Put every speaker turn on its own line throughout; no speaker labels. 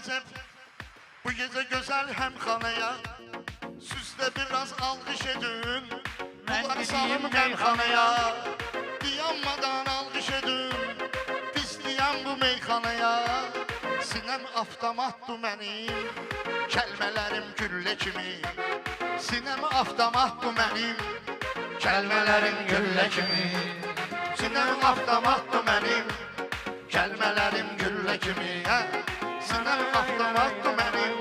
əcəb bu gecə gözəl həmxanaya süslə biraz alqış edin. Bunları salım qəmxanaya dayanmadan alqış edin. Pisləyən bu meyxanaya sinəm avtomatdır mənim, kəlmələrim güllə kimi. Sinəm avtomatdır mənim, kəlmələrim güllə kimi. Sinəm avtomatdır mənim, kəlmələrim güllə kimi. Sinəm avtomatdır mənim,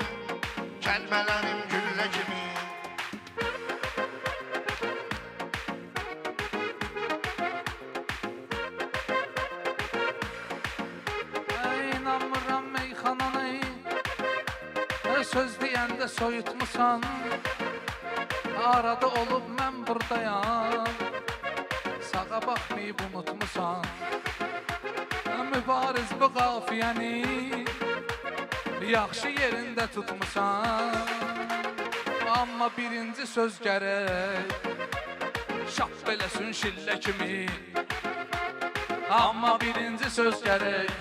kəlmələrim güllə kimi.
İnanmıram meyxananı, söz deyəndə soyutmusan. Arada olub mən buradayam, sağa baxmayıb unutmusan. Mübariz bu qafiyəni yaxşı yerində tutmusan. Amma birinci söz gərək şap beləsin şillə kimi. Amma birinci söz gərək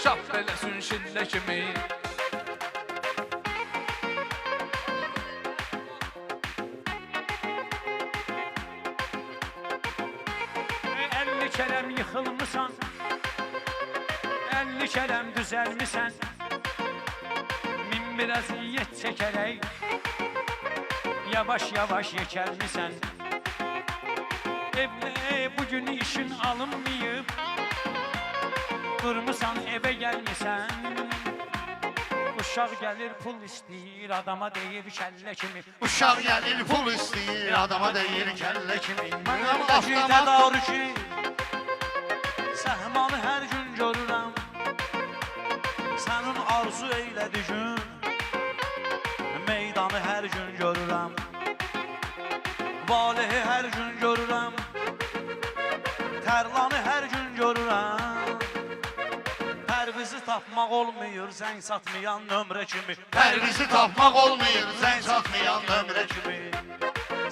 şap beləsin şillə kimi.
Kərəm yıxılmısan, 50 kərəm düzəlmisən. Min bir əziyyət çəkərək yavaş-yavaş yekərmisən. Evdə bugün işin alınmayıb, durmusan evə gəlmisən. Uşaq gəlir pul istəyir, adama deyir kəllə kimi.
Uşaq gəlir pul istəyir, adama deyir kəllə kimi.
Mənəm ki tədarükü səhmanı hər gün görürəm. Sənin arzu eylədi gün, meydanı hər gün görürəm. Valihi hər gün görürəm, tərlanı hər gün görürəm. Pərvizi tapmaq olmuyor, zəng satmayan nömrə kimi.
Pərvizi tapmaq olmuyor, zəng satmayan nömrə kimi.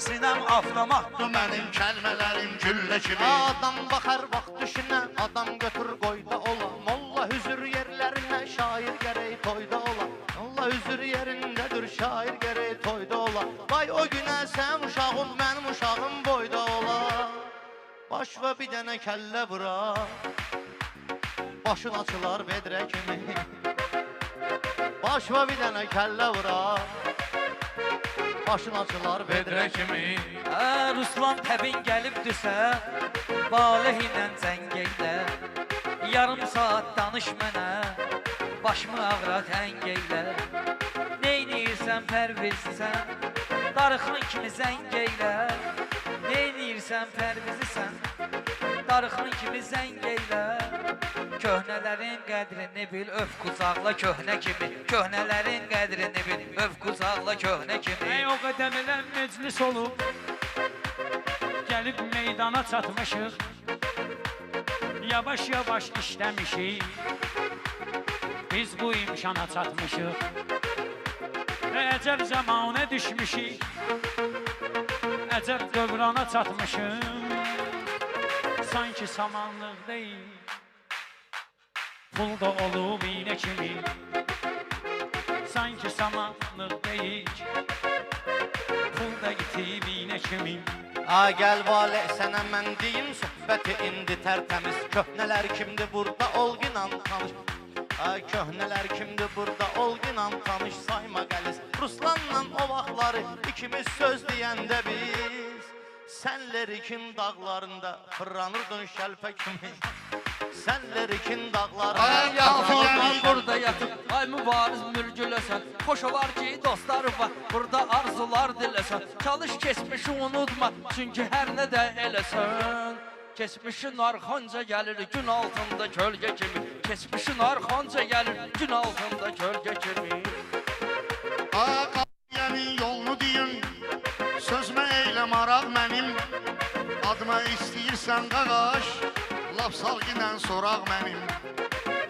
Sinəm avtomatdır
Mənim kəlmələrim güllə kimi.
Adam baxar vaxt düşünə, adam götür qoyda ola. Molla hüzür yerlərinə, şair gərək toyda ola. Molla hüzür yerindədir, şair gərək toyda ola. Vay o günə sən uşağım, mənim uşağım boyda ola. Baş və bir dənə kəllə vura, başın açılar vedrə kimi. Baş və bir dənə kəllə vura, başın açılar vedrə kimi.
Ruslan təbin gəlibdirsə, Valeh ilə zəng eylə. Yarım saat danış mənə, başımı ağrat həng eylə. Neynirsən Pərvizsən, darıxın kimi zəng eylə. Neynirsən Pərvizsən, darıxın kimi zəng eylə. Köhnələrin qədrini bil, öf qucaqla köhnə kimi. Köhnələrin qədrini bil, öf qucaqla köhnə kimi.
O qədəm elə meclis olub, gəlib meydana çatmışıq. Yavaş-yavaş işləmişik, biz bu imkana çatmışıq. Əcəb zamanə düşmüşük, əcəb dövrana çatmışıq. Sanki samanlıq deyil, pul da olub iynə kimi. Sanki samanlıq deyil, pul da itib iynə kimi.
Gəl Valeh sənə mən deyim, söhbəti indi tərtəmiz. Köhnələr kimdir burada olginan tanış. Köhnələr kimdir burada olginan tanış. Sayma qəliz Ruslanla o vaxtları ikimiz söz deyəndə biz. Sən lerikin dağlarında fırlanırdın şəlpə kimi. Sən lerikin dağlarında
Oradan burada yatıb, ay mübariz mürgüləsən. Xoş olar ki dostları var, burada arzular diləsən. Çalış keçmişi unutma, çünki hər nə də eləsən. Keçmişin arxanca gəlir gün altında kölgə kimi. Keçmişin arxanca gəlir gün altında kölgə kimi.
Qafiyyənin yolunu deyin, sözmə eylə maraq mənim. Adıma istəyirsən qaqaş, laf salginən soraq mənim.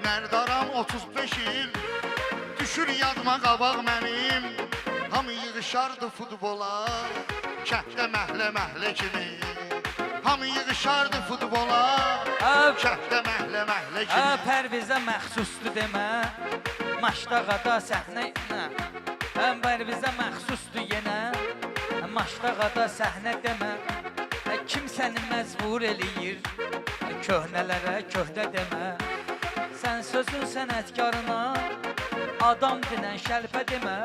Nərdaram 35 il, düşür yadıma qabaq mənim. Hamı yığışardı futbola, kənddə məhlə kimi. Hamı yığışardı futbola, kənddə məhlə kimi.
Pərvizə məxsusdur demə, Maşdağada səhnə Əmbər bizə məxsusdur yenə Maşdağada səhnə demə Kimsəni məcbur eləyir Köhnələrə köhnə demə Sən sözün sənətkarına Adam dinən şəlpə demə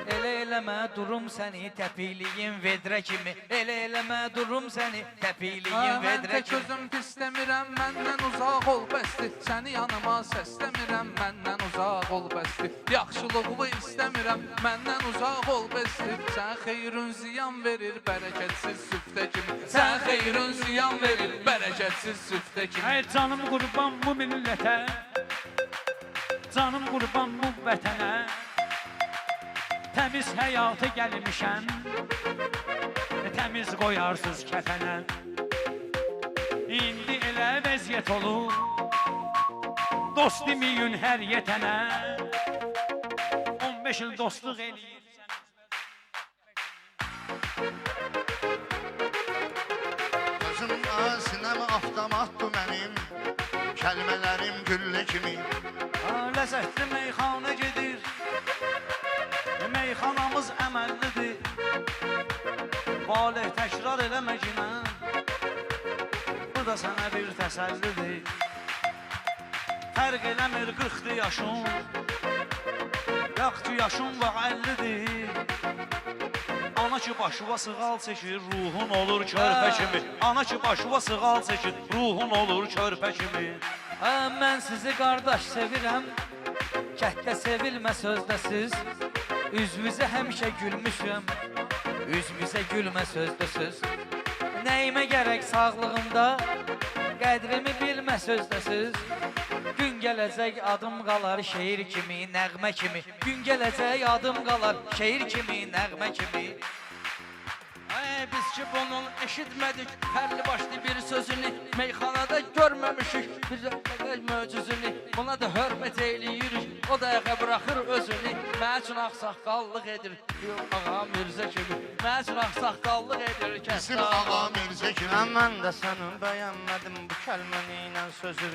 Elə eləmə durum səni təpiyliyim vedrə kimi Elə eləmə durum səni təpiyliyim
Mən
vedrə
tək
kimi
özüm pisləmirəm, məndən uzaq ol bəsdir Səni yanıma səsləmirəm, məndən uzaq ol bəsdir Yaxşılıqlı istəmirəm, məndən uzaq ol bəsdir Sən xeyrün ziyan verir, bərəkətsiz süftə kimi Sən xeyrün ziyan verir, bərəkətsiz süftə kimi
Hey canım qurban bu millətə Canım qurban bu vətənə Təmiz həyata gəlmişəm Təmiz qoyarsız kəfənə İndi elə vəziyyət olur Dost demiyün hər yetənə 15 il dostluq eləyirsən
Gözüm sinəm avtomatdır mənim Kəlmələrim güllə kimi
Ləzzətli meyxana gedir Meyxanamız əməllidir Valeh təkrar eləmə ginə Bu da sənə bir təsəllidir Fərq eləmir 40'dır yaşın Yox ki yaşın var 50'dir Ana ki başıva sığal çəkir Ruhun olur körpə kimi Ana ki başıva sığal çəkir Ruhun olur körpə kimi
Mən sizi qardaş sevirəm Kətdə sevilmə sözdəsiz Üzvüzə həmişə gülmüşəm Üzvüzə gülmə sözdəsiz Nəyimə gərək sağlığımda Qədrimi bilmə sözdəsiz Gün gələcək adım qalar şeir kimi, nəğmə kimi Gün gələcək adım qalar şeir kimi, nəğmə kimi
Biz ki bunun eşitmədik Fərli başlı bir sözünü Meyxanada görməmişik Bir möcüzünü Buna da hörmət eyləyirik O da əqə bıraxır özünü Mən üçün ağsaqqallıq edir Ağa Mirzə kimi Mən üçün ağsaqqallıq edir
Bizim ağa Mirzə kimi
Mən də səni bəyənmədim bu kəlməni ilə sözü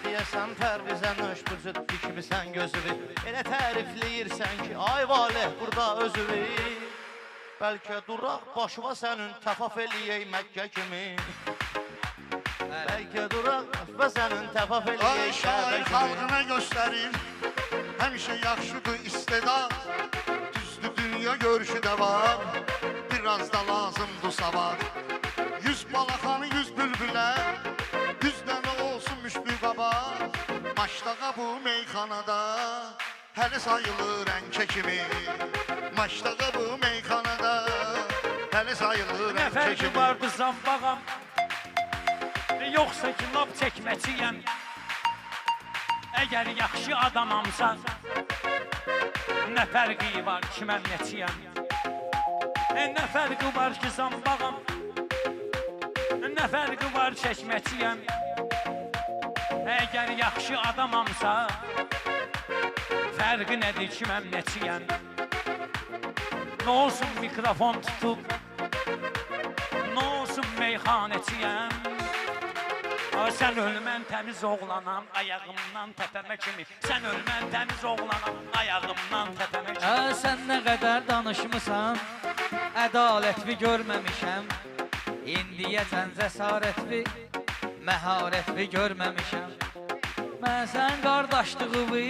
Deyəsən Pərvizə nöşbüzü kimi sən gözü Elə tərifləyirsən ki ay valeh burada özü Bəlkə duraq başıva sənin təfaf eləyək Məkkə kimi Bəlkə duraq başıva sənin təfaf
Ay
eləyək
şair
Kəbə kimi
xalqına göstərir Həmişə yaxşıdır istedad Düzdür dünya görüşü də var Biraz da lazımdır savad 100 balaxanı 100 bülbülə 100 dənə olsun müşbü qaba Maşdağa bu meyxanada Hələ sayılır ənkə kimi Maşdağa bu meyxanada Hələ sayılır
Nə
ənkə
fərqi
kimi
vardı zambağam Yoxsa ki lap çəkməciyəm Əgər yaxşı adamamsa Nə fərqi var ki mən neçiyəm Nə fərqi var ki zambağam Nə fərqi var çəkməciyəm Əgər yaxşı adamamsa Fərqi nədir ki mən neçiyəm Nə olsun mikrofon tutub Nə olsun meyxanəçiyəm Sən ölmən təmiz oğlanam Ayağımdan təpəmə kimi Sən ölmən təmiz oğlanam Ayağımdan təpəmə kimi
Sən nə qədər danışmısan Ədalətvi görməmişəm İndiyəcən cəsarətvi Məharətvi görməmişəm Mən sən qardaşlığıvi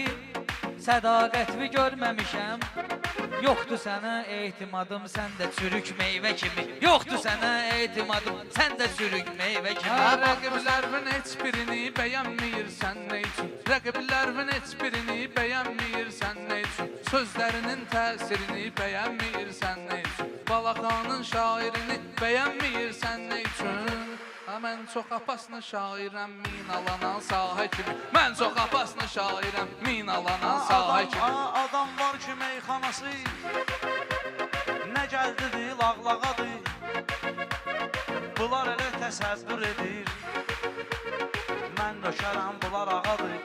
Sədaqətvi görməmişəm Yoxdur sənə etimadım sən də çürük meyvə kimi Yoxdur sənə etimadım sən də çürük meyvə kimi
Rəqiblərin heç birini bəyənməyirsən nə üçün Rəqiblərin heç birini bəyənməyirsən nə üçün Sözlərinin təsirini bəyənməyirsən nə üçün Balaxanın şairini bəyənməyirsən nə üçün Mən çox apasını şairəm min alanan sahə kimi Mən çox apasını şairəm min alanan sahə kimi
Adam var ki meyxanası Nə gəldidir lağlağadır Bunlar elə təsəvvür edir Mən nökərəm bunlar ağadır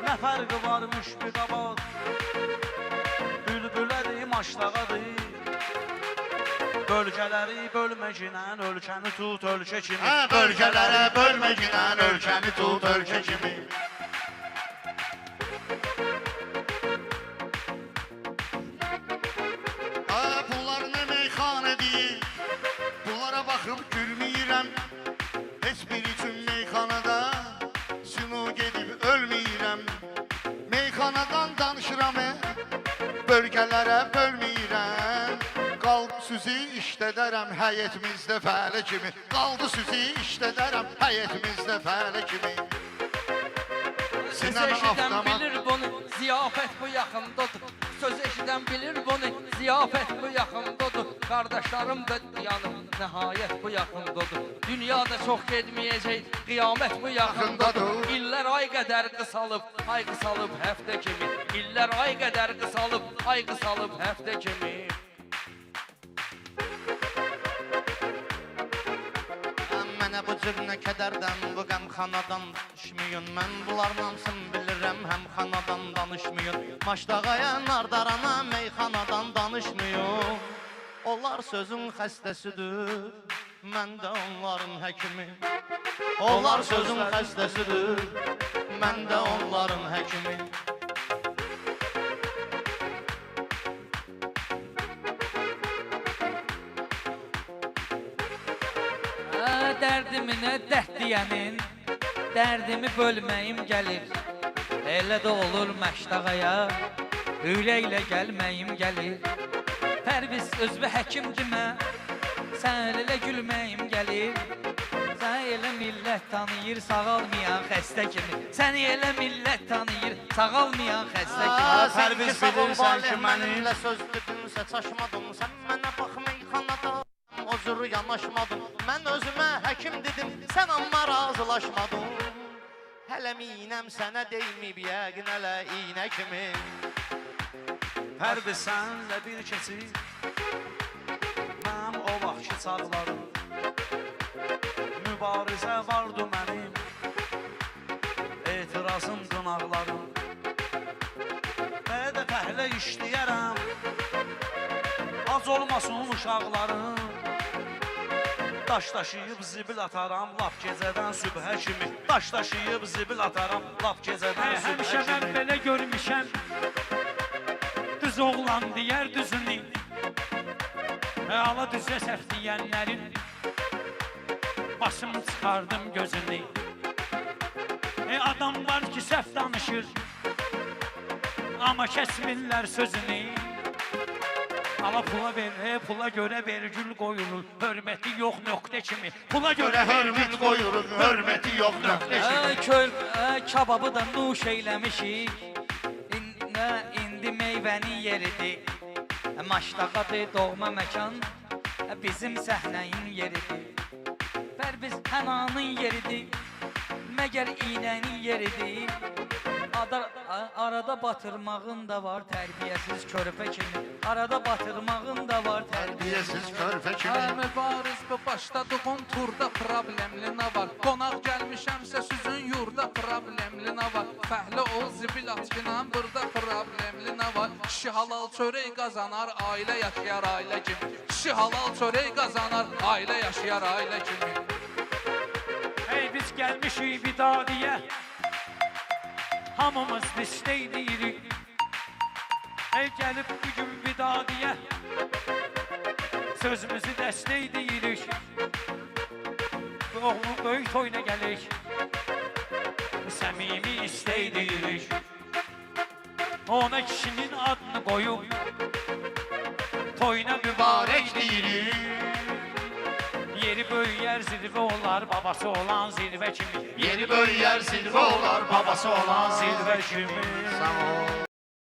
Nə fərqi varmış bir qabaq Bülbülədir maşlağadır Bölgələri bölməginən ölkəni tut ölkə kimi
Bölgələrə bölməginən ölkəni tut ölkə kimi bölgələrə bölməyirəm. Qaldı sizi işlədərəm həyətimizdə fələ kimi. Qaldı sizi işlədərəm həyətimizdə fələ kimi.
Söz
Sinəm
eşidən
avtomat.
bilir bunu, ziyafət bu yaxındadır. Söz eşidən bilir bunu, ziyafət bu yaxındadır. Qardaşlarım da yanım, nəhayət bu yaxındadır. Dünyada çox getməyəcək, qiyamət bu yaxındadır. İllər ay qədər qısalıb, ay qısalıb həftə kimi. İllər ay qədər qısalıb, ay qısalıb həftə kimi.
Mənə bu cür nə kədərdən, bu qəmxanadan düşmüyün. Mən bunların hamısını bilirəm, həm xanadan danışmıyın. Maşdağaya, nardarana, meyxanadan danışmıyın. Onlar sözün xəstəsidir, mən də onların həkimi. Onlar sözün xəstəsidir, mən də onların həkimi.
Dərdiminə dərd deyənin, dərdimi bölməyim gəlir. Elə də olur məştağaya, hülə ilə gəlməyim gəlir. Pərviz özbə həkim demə, sən elə gülməyim gəlir. Sən elə millət tanıyır, sağalmayan xəstə kimi. Səni elə millət tanıyır, sağalmayan xəstə kimi.
Pərviz bilirsən ki,
mənimlə söz dedimsə çaşmadım. Sən mənə bax meyxanada o cür yanaşmadın. Mən özümə həkim dedim, sən amma razılaşmadın. Hələ minəm sənə deyməyib yəqin hələ iynə kimi.
Pərviz sənlə bir keçir mənim o vaxtki çağlarım. Mübarizə vardı mənim, etirazım qınaqlarım. Belə də fəhlə işləyərəm, ac olmasın uşaqlarım. Daş daşıyıb zibil ataram lap gecədən sübhə kimi. Daş daşıyıb zibil ataram lap gecədən sübhə
Həmişə mən
kimi.
belə görmüşəm. Düz oğlan deyər düzünü. Ala düzə səhv deyənlərin başımı çıxardım gözünü. Adam var ki səhv danışır, amma kəsmirlər sözünü. Ala pula ver, pula görə vergül qoyulur. Hörməti yox nöqtə kimi. Pula görə
Hörmət qoyuruz, hörməti yox nöqtə kimi.
Kababı da nuş eyləmişik. İndi meyvənin yeridir. Maştağadır doğma məkan, bizim səhnəyin yeridir. Pərviz hənanın yeridir, məgər iynənin yeridir. Arada batırmağın da var tərbiyəsiz körpə kimi. Arada batırmağın da var
Tərbiyəsiz körpə kimi.
Mübariz bu başladığın turda problemli nə var? Qonaq gəlmişəmsə sizin yurda problemli nə var? Fəhlə ol zibil açqınan burada problemli nə var? Kişi halal çörək qazanar, ailə yaşayar ailə kimi. Kişi halal çörək qazanar, ailə yaşayar ailə kimi.
Hey biz gəlmişik vidadiyə, hamımız listey deyirik. Hey gəlib bugün vidadiyə, sözümüzü dəstək deyirik. Oğlum böyük toyuna gəlik, səmimi istək deyirik. Ona kişinin adını qoyub, toyuna mübarək deyirik. Yeri böyüyər zirvə olar, babası olan zirvə kimi.
Yeri böyüyər zirvə olar,
babası olan zirvə kimi.
Sağ ol.